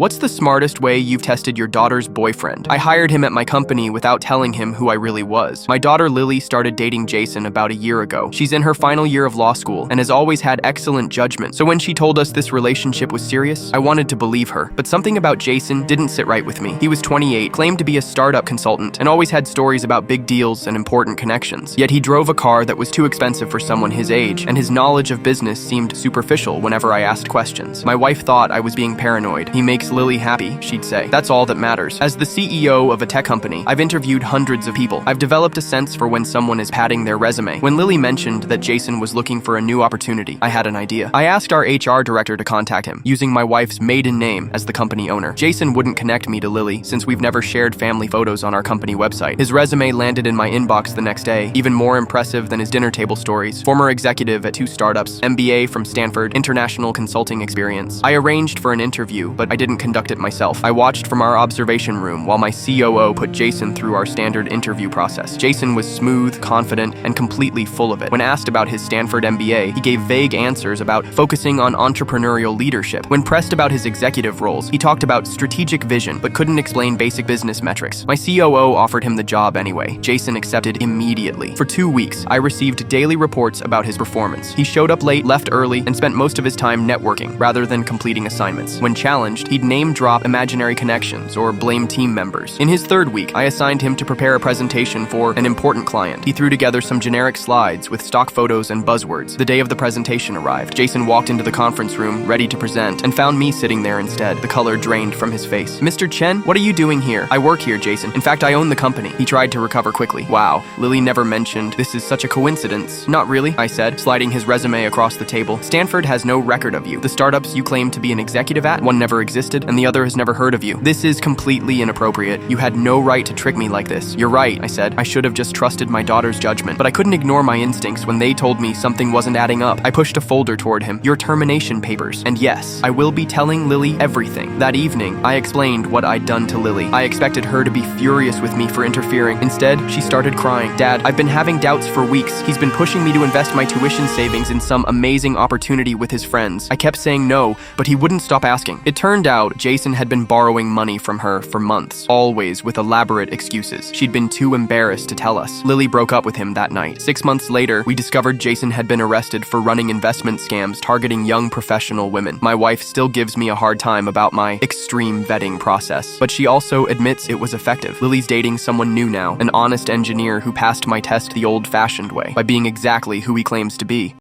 What's the smartest way you've tested your daughter's boyfriend? I hired him at my company without telling him who I really was. My daughter Lily started dating Jason about a year ago. She's in her final year of law school and has always had excellent judgment. So when she told us this relationship was serious, I wanted to believe her. But something about Jason didn't sit right with me. He was 28, claimed to be a startup consultant, and always had stories about big deals and important connections. Yet he drove a car that was too expensive for someone his age, and his knowledge of business seemed superficial whenever I asked questions. My wife thought I was being paranoid. He makes Lily happy, she'd say. That's all that matters. As the CEO of a tech company, I've interviewed hundreds of people. I've developed a sense for when someone is padding their resume. When Lily mentioned that Jason was looking for a new opportunity, I had an idea. I asked our HR director to contact him, using my wife's maiden name as the company owner. Jason wouldn't connect me to Lily since we've never shared family photos on our company website. His resume landed in my inbox the next day, even more impressive than his dinner table stories. Former executive at 2 startups, MBA from Stanford, international consulting experience. I arranged for an interview, but I didn't conduct it myself. I watched from our observation room while my COO put Jason through our standard interview process. Jason was smooth, confident, and completely full of it. When asked about his Stanford MBA, he gave vague answers about focusing on entrepreneurial leadership. When pressed about his executive roles, he talked about strategic vision, but couldn't explain basic business metrics. My COO offered him the job anyway. Jason accepted immediately. For 2 weeks, I received daily reports about his performance. He showed up late, left early, and spent most of his time networking rather than completing assignments. When challenged, he'd name-drop imaginary connections or blame team members. In his 3rd week, I assigned him to prepare a presentation for an important client. He threw together some generic slides with stock photos and buzzwords. The day of the presentation arrived. Jason walked into the conference room, ready to present, and found me sitting there instead. The color drained from his face. "Mr. Chen, what are you doing here?" "I work here, Jason. In fact, I own the company." He tried to recover quickly. "Wow, Lily never mentioned this is such a coincidence." "Not really," I said, sliding his resume across the table. "Stanford has no record of you. The startups you claim to be an executive at, one never existed, and the other has never heard of you. This is completely inappropriate. You had no right to trick me like this." "You're right," I said. "I should have just trusted my daughter's judgment, but I couldn't ignore my instincts when they told me something wasn't adding up." I pushed a folder toward him. "Your termination papers. And yes, I will be telling Lily everything." That evening, I explained what I'd done to Lily. I expected her to be furious with me for interfering. Instead, she started crying. "Dad, I've been having doubts for weeks. He's been pushing me to invest my tuition savings in some amazing opportunity with his friends. I kept saying no, but he wouldn't stop asking." It turned out Jason had been borrowing money from her for months, always with elaborate excuses. She'd been too embarrassed to tell us. Lily broke up with him that night. 6 months later, we discovered Jason had been arrested for running investment scams targeting young professional women. My wife still gives me a hard time about my extreme vetting process, but she also admits it was effective. Lily's dating someone new now, an honest engineer who passed my test the old-fashioned way, by being exactly who he claims to be.